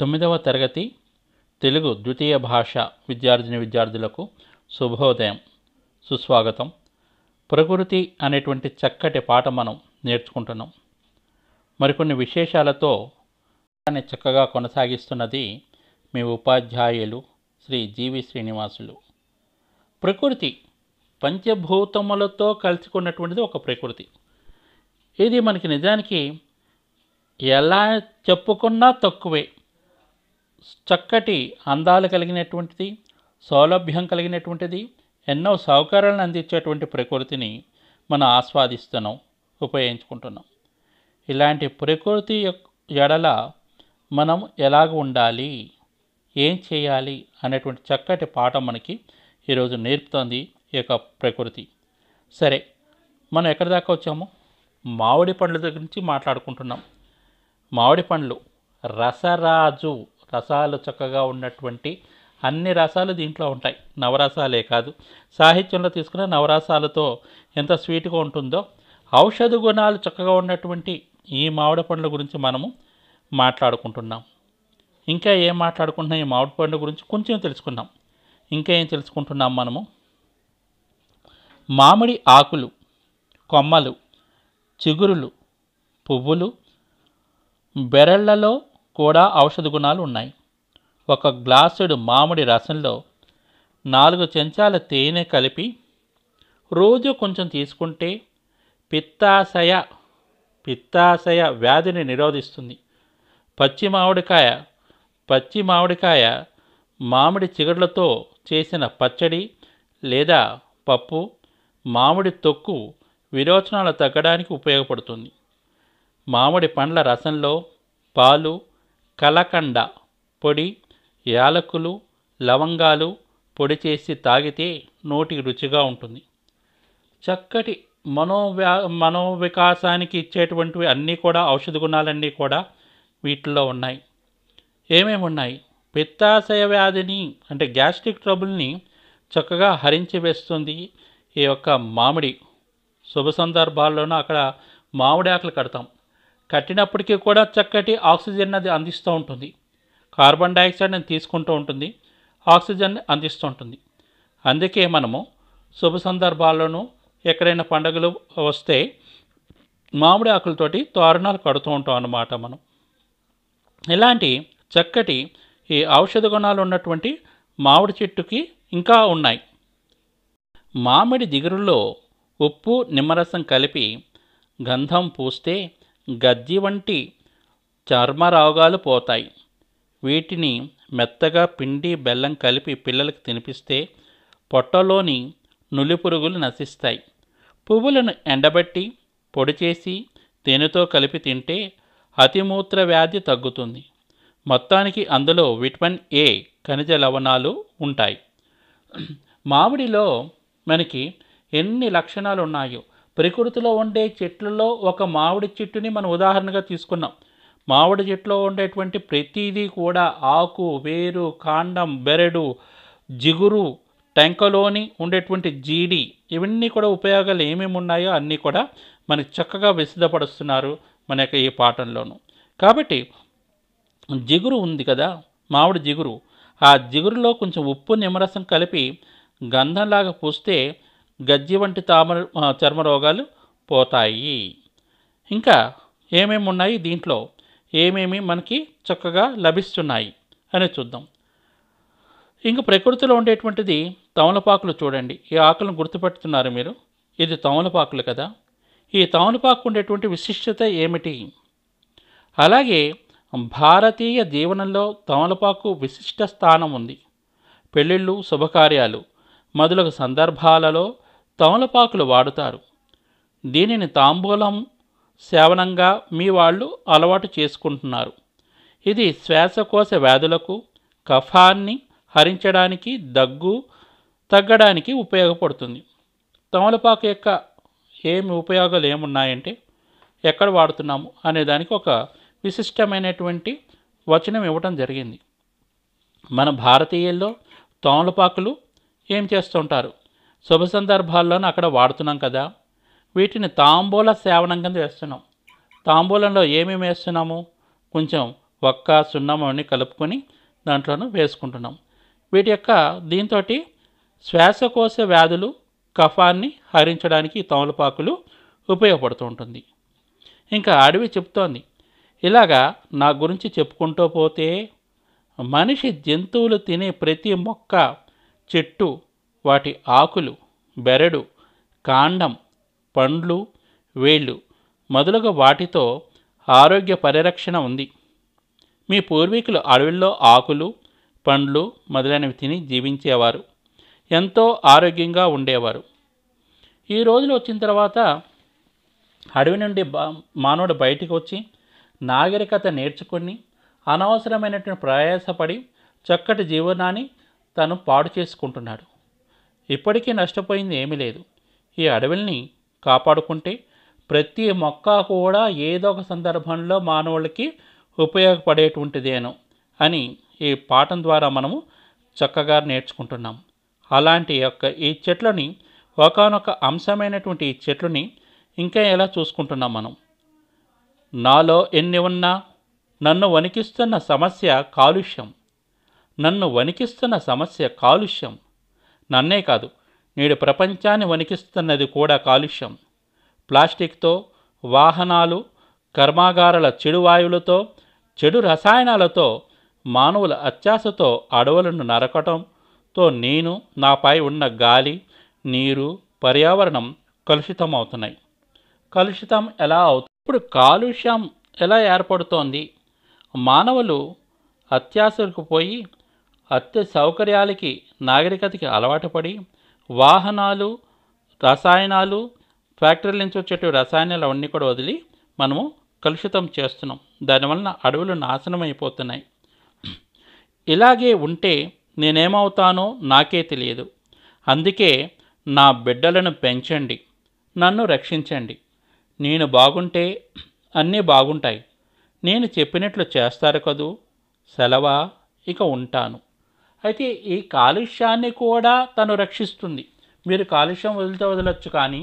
9వ తరగతి తెలుగు ద్వితీయ భాష విద్యార్థులకు శుభోదయం, సుస్వాగతం. ప్రకృతి అనేటువంటి చక్కటి పాట మనం నేర్చుకుంటున్నాం. మరికొన్ని విశేషాలతో చక్కగా కొనసాగిస్తున్నది మీ ఉపాధ్యాయులు శ్రీ జీవి శ్రీనివాసులు. ప్రకృతి పంచభూతములతో కలుసుకున్నటువంటిది ఒక ప్రకృతి. ఇది మనకి నిజానికి ఎలా చెప్పుకున్నా తక్కువే. చక్కటి అందాలు కలిగినటువంటిది, సౌలభ్యం కలిగినటువంటిది, ఎన్నో సౌకర్యాలను అందించేటువంటి ప్రకృతిని మనం ఆస్వాదిస్తున్నాం, ఉపయోగించుకుంటున్నాం. ఇలాంటి ప్రకృతి ఎడల మనం ఎలాగ ఉండాలి, ఏం చేయాలి అనేటువంటి చక్కటి పాఠం మనకి ఈరోజు నేర్పుతోంది ఈ యొక్క ప్రకృతి. సరే, మనం ఎక్కడి దాకా వచ్చాము? మామిడి పండ్ల గురించి మాట్లాడుకుంటున్నాం. మామిడి పండ్లు రసరాజు, రసాలు చక్కగా ఉన్నటువంటి అన్ని రసాలు దీంట్లో ఉంటాయి. నవరసాలే కాదు, సాహిత్యంలో తీసుకున్న నవరసాలతో ఎంత స్వీట్గా ఉంటుందో ఔషధ గుణాలు చక్కగా ఉన్నటువంటి ఈ మామిడి పండ్ల గురించి మనము మాట్లాడుకుంటున్నాం. ఇంకా ఏం మాట్లాడుకుంటున్నాం? ఈ మామిడి పండు గురించి కొంచెం తెలుసుకున్నాం. ఇంకా ఏం తెలుసుకుంటున్నాం మనము? మామిడి ఆకులు, కొమ్మలు, చిగురులు, పువ్వులు, బెరళ్లలో కూడా ఔషధ గుణాలు ఉన్నాయి. ఒక గ్లాసుడు మామిడి రసంలో 4 చెంచాల తేనె కలిపి రోజు కొంచెం తీసుకుంటే పిత్తాశయ వ్యాధిని నిరోధిస్తుంది. పచ్చి మామిడికాయ మామిడి చిగుర్లతో చేసిన పచ్చడి లేదా పప్పు, మామిడి తొక్కు విరోచనాలు తగ్గడానికి ఉపయోగపడుతుంది. మామిడి పండ్ల రసంలో పాలు, కలకండ పొడి, యాలకులు, లవంగాలు పొడి చేసి తాగితే నోటికి రుచిగా ఉంటుంది. చక్కటి మనోవికాసానికి ఇచ్చేటువంటివి అన్నీ కూడా ఔషధ గుణాలన్నీ కూడా వీటిల్లో ఉన్నాయి. ఏమేమి ఉన్నాయి? పిత్తాశయ వ్యాధిని అంటే గ్యాస్ట్రిక్ ట్రబుల్ని చక్కగా హరించి వేస్తుంది ఈ యొక్క మామిడి. శుభ సందర్భాల్లోనూ అక్కడ మామిడి ఆకులు కడతాం. కట్టినప్పటికీ కూడా చక్కటి ఆక్సిజన్ అది అందిస్తూ ఉంటుంది. కార్బన్ డైఆక్సైడ్ని తీసుకుంటూ ఉంటుంది, ఆక్సిజన్ని అందిస్తూ ఉంటుంది. అందుకే మనము శుభ సందర్భాల్లోనూ ఎక్కడైనా పండుగలు వస్తే మామిడి ఆకులతోటి తోరణాలు కడుతూ ఉంటాం అన్నమాట మనం. ఇలాంటి చక్కటి ఈ ఔషధ గుణాలు ఉన్నటువంటి మామిడి చెట్టుకి ఇంకా ఉన్నాయి. మామిడి జిగురులో ఉప్పు, నిమ్మరసం కలిపి గంధం పూస్తే గజ్జి వంటి చర్మ రోగాలు పోతాయి. వీటిని మెత్తగా పిండి బెల్లం కలిపి పిల్లలకు తినిపిస్తే పొట్టలోని నులి పురుగులు నశిస్తాయి. పువ్వులను ఎండబెట్టి పొడి చేసి తేనెతో కలిపి తింటే అతిమూత్ర వ్యాధి తగ్గుతుంది. మొత్తానికి అందులో విటమిన్ ఏ, ఖనిజ లవణాలు ఉంటాయి. మామిడిలో మనకి ఎన్ని లక్షణాలు ఉన్నాయో. ప్రకృతిలో ఉండే చెట్లలో ఒక మామిడి చెట్టుని మనం ఉదాహరణగా తీసుకున్నాం. మామిడి చెట్టులో ఉండేటువంటి ప్రతిదీ కూడా ఆకు, వేరు, కాండం, బెరడు, జిగురు, టెంకలోని ఉండేటువంటి జీడి, ఇవన్నీ కూడా ఉపయోగాలు ఏమేమి ఉన్నాయో అన్నీ కూడా మనకి చక్కగా విశదపరుస్తున్నారు మన యొక్క ఈ పాఠంలోను. కాబట్టి జిగురు ఉంది కదా, మామిడి జిగురు, ఆ జిగురులో కొంచెం ఉప్పు, నిమ్మరసం కలిపి గంధంలాగా పూస్తే గజ్జి వంటి చర్మ రోగాలు పోతాయి. ఇంకా ఏమేమి ఉన్నాయి దీంట్లో, ఏమేమి మనకి చక్కగా లభిస్తున్నాయి అని చూద్దాం. ఇంకా ప్రకృతిలో ఉండేటువంటిది తమలపాకులు. చూడండి, ఈ ఆకులను గుర్తుపెట్టుతున్నారు మీరు. ఇది తమలపాకులు కదా. ఈ తమలపాకు ఉండేటువంటి విశిష్టత ఏమిటి? అలాగే భారతీయ జీవనంలో తమలపాకు విశిష్ట స్థానం ఉంది. పెళ్ళిళ్ళు, శుభకార్యాలు మొదలగు సందర్భాలలో తమలపాకులు వాడుతారు. దీనిని తాంబూలం సేవనంగా మీ వాళ్ళు అలవాటు చేసుకుంటున్నారు. ఇది శ్వాసకోశ వ్యాధులకు, కఫాన్ని హరించడానికి, దగ్గు తగ్గడానికి ఉపయోగపడుతుంది. తమలపాకు యొక్క ఉపయోగాలు ఏమున్నాయంటే, ఎక్కడ వాడుతున్నాము అనేదానికి ఒక విశిష్టమైనటువంటి వచనం ఇవ్వటం జరిగింది. మన భారతీయుల్లో తమలపాకులు ఏం చేస్తుంటారు? శుభ సందర్భాల్లోనూ అక్కడ వాడుతున్నాం కదా. వీటిని తాంబూల సేవనం కింద వేస్తున్నాం. తాంబూలంలో ఏమేమి వేస్తున్నాము? కొంచెం ఒక్క సున్నం అన్ని కలుపుకొని దాంట్లోనూ వేసుకుంటున్నాం. వీటి యొక్క దీంతో శ్వాసకోశ వ్యాధులు కఫాన్ని హరించడానికి ఈ తమలపాకులు ఉపయోగపడుతూ ఉంటుంది. ఇంకా అడవి చెప్తోంది, ఇలాగా నా గురించి చెప్పుకుంటూ పోతే మనిషి జంతువులు తినే ప్రతి మొక్క, చెట్టు, వాటి ఆకులు, బెరడు, కాండం, పండ్లు, వేళ్ళు మొదలుగా వాటితో ఆరోగ్య పరిరక్షణ ఉంది. మీ పూర్వీకులు అడవుల్లో ఆకులు, పండ్లు మొదలైనవి తిని జీవించేవారు, ఎంతో ఆరోగ్యంగా ఉండేవారు. ఈ రోజులు వచ్చిన తర్వాత అడవి నుండి మానవుడు బయటికి వచ్చి నాగరికత నేర్చుకొని అనవసరమైనటువంటి ప్రయాసపడి చక్కటి జీవనాన్ని తను పాడు చేసుకుంటున్నాడు. ఇప్పటికీ నష్టపోయింది ఏమీ లేదు. ఈ అడవుల్ని కాపాడుకుంటే ప్రతి మొక్క కూడా ఏదో ఒక సందర్భంలో మానవులకి ఉపయోగపడేటువంటిదేనో అని ఈ పాఠం ద్వారా మనము చక్కగా నేర్చుకుంటున్నాం. అలాంటి ఈ చెట్లని, ఒకానొక అంశమైనటువంటి ఈ చెట్లని ఇంకా ఎలా చూసుకుంటున్నాం మనం? నాలో ఎన్ని ఉన్నా నన్ను వణికిస్తున్న సమస్య కాలుష్యం. నన్ను వణికిస్తున్న సమస్య కాలుష్యం. నన్నే కాదు, నేడు ప్రపంచాన్ని వణికిస్తున్నది కూడా కాలుష్యం. ప్లాస్టిక్తో, వాహనాలు, కర్మాగారాల చెడు వాయువులతో, చెడు రసాయనాలతో, మానవుల అత్యాశతో అడవులను నరకటంతో నేను, నాపై ఉన్న గాలి, నీరు, పర్యావరణం కలుషితం అవుతున్నాయి. కలుషితం ఎలా అవుతుంది? ఇప్పుడు కాలుష్యం ఎలా ఏర్పడుతోంది? మానవులు అత్యాశకు పోయి అత్య సౌకర్యాలకి, నాగరికతకి అలవాటు పడి వాహనాలు, రసాయనాలు, ఫ్యాక్టరీల నుంచి వచ్చేటువంటి రసాయనాలు అవన్నీ కూడా వదిలి మనము కలుషితం చేస్తున్నాం. దానివలన అడవులు నాశనం అయిపోతున్నాయి. ఇలాగే ఉంటే నేనేమవుతానో నాకే తెలియదు. అందుకే నా బిడ్డలను పెంచండి, నన్ను రక్షించండి. నేను బాగుంటే అన్నీ బాగుంటాయి. నేను చెప్పినట్లు చేస్తారు కదూ, సెలవా, ఇక ఉంటాను. అయితే ఈ కాలుష్యాన్ని కూడా తను రక్షిస్తుంది. మీరు కాలుష్యం వదలొచ్చు, కానీ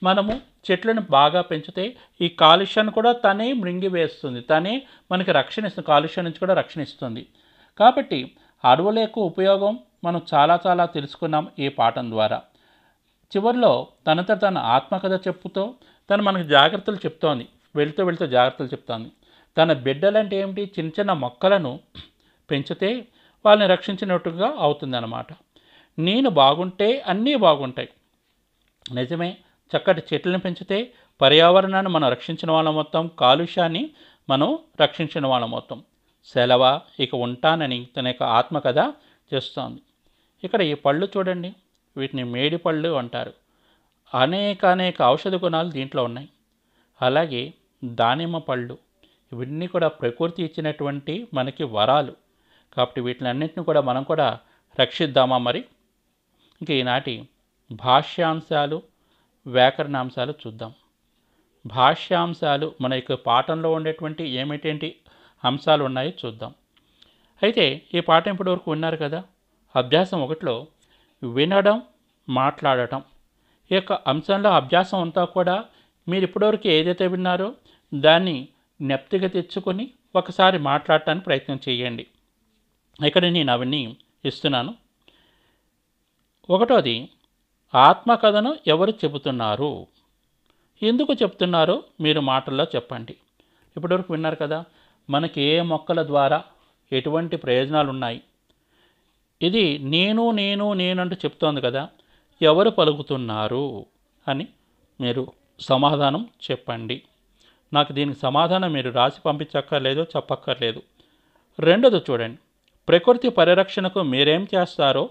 మనము చెట్లను బాగా పెంచితే ఈ కాలుష్యాన్ని కూడా తనే మృంగివేస్తుంది, తనే మనకి రక్షణ ఇస్తుంది, కాలుష్యం నుంచి కూడా రక్షణ ఇస్తుంది. కాబట్టి అడవుల యొక్క ఉపయోగం మనం చాలా చాలా తెలుసుకున్నాం ఈ పాఠం ద్వారా. చివరిలో తనంత తన ఆత్మకథ చెప్పుతూ తను మనకు జాగ్రత్తలు చెప్తోంది, వెళుతూ వెళుతూ జాగ్రత్తలు చెప్తోంది. తన బిడ్డలంటే ఏమిటి? చిన్న చిన్న మొక్కలను పెంచితే వాళ్ళని రక్షించినట్టుగా అవుతుందన్నమాట. నేను బాగుంటే అన్నీ బాగుంటాయి. నిజమే, చక్కటి చెట్లను పెంచితే పర్యావరణాన్ని మనం రక్షించిన వాళ్ళం మొత్తం, కాలుష్యాన్ని మనం రక్షించిన వాళ్ళం మొత్తం. సెలవా, ఇక ఉంటానని తన యొక్క ఆత్మకథ చేస్తోంది. ఇక్కడ ఈ పళ్ళు చూడండి, వీటిని మేడి పళ్ళు అంటారు. అనేక ఔషధ గుణాలు దీంట్లో ఉన్నాయి. అలాగే దానిమ్మ పళ్ళు, ఇవన్నీ కూడా ప్రకృతి ఇచ్చినటువంటి మనకి వరాలు. కాబట్టి వీటినన్నింటిని కూడా మనం కూడా రక్షిద్దామా మరి? ఇంక ఈనాటి భాష్యాంశాలు, వ్యాకరణాంశాలు చూద్దాం. భాష్యాంశాలు మన యొక్క పాఠంలో ఉండేటువంటి ఏమిటేంటి అంశాలు ఉన్నాయో చూద్దాం. అయితే ఈ పాఠం ఇప్పటివరకు విన్నారు కదా. అభ్యాసం 1లో వినడం, మాట్లాడటం. ఈ యొక్క అంశంలో అభ్యాసం అంతా కూడా మీరు ఇప్పటివరకు ఏదైతే విన్నారో దాన్ని జ్ఞప్తిగా తెచ్చుకొని ఒకసారి మాట్లాడటానికి ప్రయత్నం చేయండి. ఇక్కడ నేను అవన్నీ ఇస్తున్నాను. 1వది, ఆత్మకథను ఎవరు చెబుతున్నారు, ఎందుకు చెప్తున్నారో మీరు మాటల్లో చెప్పండి. ఇప్పటివరకు విన్నారు కదా, మనకి ఏ మొక్కల ద్వారా ఎటువంటి ప్రయోజనాలు ఉన్నాయి. ఇది నేను నేను నేను అంటూ చెప్తోంది కదా, ఎవరు పలుకుతున్నారు అని మీరు సమాధానం చెప్పండి. నాకు దీనికి సమాధానం మీరు రాసి పంపించక్కర్లేదు, చెప్పక్కర్లేదు. 2వది చూడండి, ప్రకృతి పరిరక్షణకు మీరేం చేస్తారో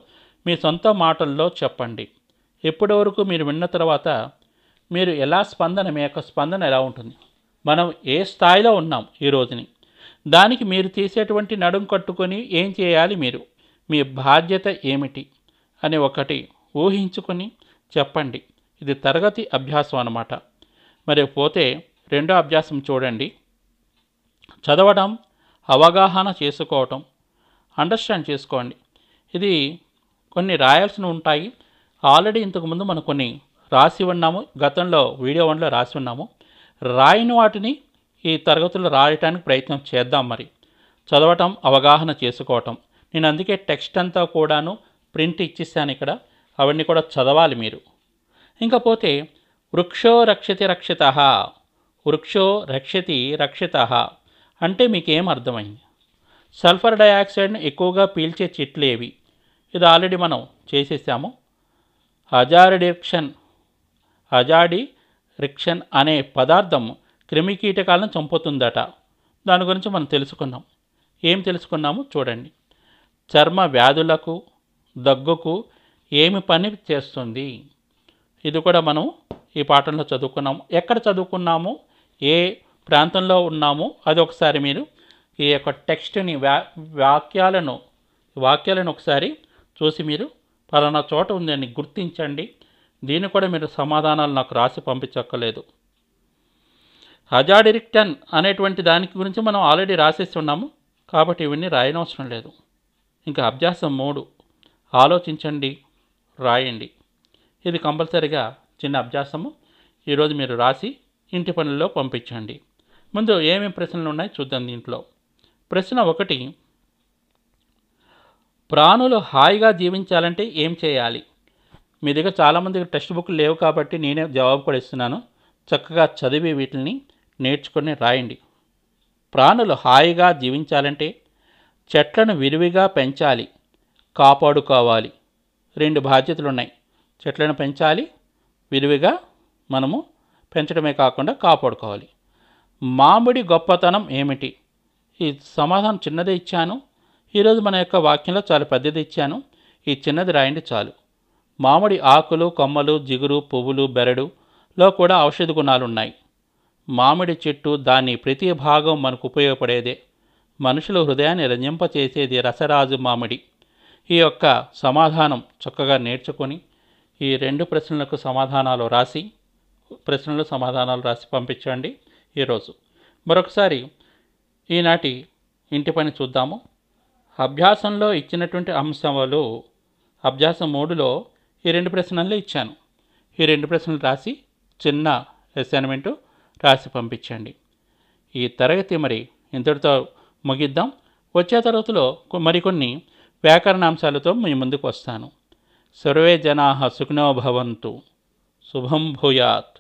మీ సొంత మాటల్లో చెప్పండి. ఇప్పటి వరకు మీరు విన్న తర్వాత మీరు ఎలా మీ యొక్క స్పందన ఎలా ఉంటుంది, మనం ఏ స్థాయిలో ఉన్నాం ఈ రోజుని, దానికి మీరు తీసేటువంటి నడుం కట్టుకొని ఏం చేయాలి, మీరు మీ బాధ్యత ఏమిటి అని ఒకటి ఊహించుకొని చెప్పండి. ఇది తరగతి అభ్యాసం అన్నమాట. మరి పోతే 2వ అభ్యాసం చూడండి, చదవడం, అవగాహన చేసుకోవటం, అండర్స్టాండ్ చేసుకోండి. ఇది కొన్ని రాయాల్సి ఉంటాయి. ఆల్రెడీ ఇంతకుముందు మనం కొన్ని రాసి ఉన్నాము, గతంలో వీడియో 1లో రాసి ఉన్నాము. రాయని వాటిని ఈ తరగతుల్లో రాయటానికి ప్రయత్నం చేద్దాం. మరి చదవటం, అవగాహన చేసుకోవటం. నేను అందుకే టెక్స్ట్ అంతా కూడాను ప్రింట్ ఇచ్చిస్తాను ఇక్కడ, అవన్నీ కూడా చదవాలి మీరు. ఇంకపోతే వృక్షో రక్షతి రక్షితః, వృక్షో రక్షతి రక్షితః అంటే మీకేం అర్థమైంది? సల్ఫర్ డయాక్సైడ్ని ఎక్కువగా పీల్చే చెట్లు ఏవి? ఇది ఆల్రెడీ మనం చేసేసాము. అజాడిరిక్షన్ అనే పదార్థం క్రిమికీటకాలను చంపుతుందట. దాని గురించి మనం తెలుసుకున్నాం. ఏం తెలుసుకున్నాము చూడండి. చర్మ వ్యాధులకు, దగ్గుకు ఏమి పని చేస్తుంది? ఇది కూడా మనం ఈ పాఠంలో చదువుకున్నాము. ఎక్కడ చదువుకున్నాము, ఏ ప్రాంతంలో ఉన్నాము అది ఒకసారి మీరు ఈ యొక్క టెక్స్ట్ని వాక్యాలను ఒకసారి చూసి మీరు పలానా చోట ఉందని గుర్తించండి. దీన్ని కూడా మీరు సమాధానాలు నాకు రాసి పంపించక్కర్లేదు. అజాడిరిక్టన్ అనేటువంటి దానికి గురించి మనం ఆల్రెడీ రాసేసి ఉన్నాము కాబట్టి ఇవన్నీ రాయనవసరం లేదు. ఇంకా అభ్యాసం 3 ఆలోచించండి, రాయండి. ఇది కంపల్సరీగా చిన్న అభ్యాసము. ఈరోజు మీరు రాసి ఇంటి పనుల్లో పంపించండి. ముందు ఏమేమి ప్రశ్నలు ఉన్నాయి చూద్దాం. దీంట్లో ప్రశ్న 1, ప్రాణులు హాయిగా జీవించాలంటే ఏం చేయాలి? మీ దగ్గర చాలామంది టెక్స్ట్ బుక్లు లేవు కాబట్టి నేనే జవాబు కూడా ఇస్తున్నాను. చక్కగా చదివి వీటిని నేర్చుకొని రాయండి. ప్రాణులు హాయిగా జీవించాలంటే చెట్లను విరివిగా పెంచాలి, కాపాడుకోవాలి. 2 బాధ్యతలు ఉన్నాయి. చెట్లను పెంచాలి, విరివిగా మనము పెంచడమే కాకుండా కాపాడుకోవాలి. మామిడి గొప్పతనం ఏమిటి? ఈ సమాధానం చిన్నదే ఇచ్చాను. ఈరోజు మన యొక్క వాక్యంలో చాలా పెద్దది ఇచ్చాను. ఈ చిన్నది రాయండి చాలు. మామిడి ఆకులు, కొమ్మలు, జిగురు, పువ్వులు, బెరడులో కూడా ఔషధ గుణాలు ఉన్నాయి. మామిడి చెట్టు దాని ప్రతి భాగం మనకు ఉపయోగపడేదే. మనుషుల హృదయాన్ని రంజింపచేసేది రసరాజు మామిడి. ఈ యొక్క సమాధానం చక్కగా నేర్చుకొని ఈ 2 ప్రశ్నలకు సమాధానాలు రాసి పంపించండి ఈరోజు. మరొకసారి ఈనాటి ఇంటి పని చూద్దాము. అభ్యాసంలో ఇచ్చినటువంటి అంశాలు అభ్యాసం 3లో ఈ 2 ప్రశ్నలు ఇచ్చాను. ఈ 2 ప్రశ్నలు రాసి చిన్న అసైన్మెంటు రాసి పంపించండి. ఈ తరగతి మరి ఇంతటితో ముగిద్దాం. వచ్చే తరగతిలో మరికొన్ని వ్యాకరణాంశాలతో మీ ముందుకు వస్తాను. సర్వే జనాః సుఖినో భవంతు. శుభం భూయాత్.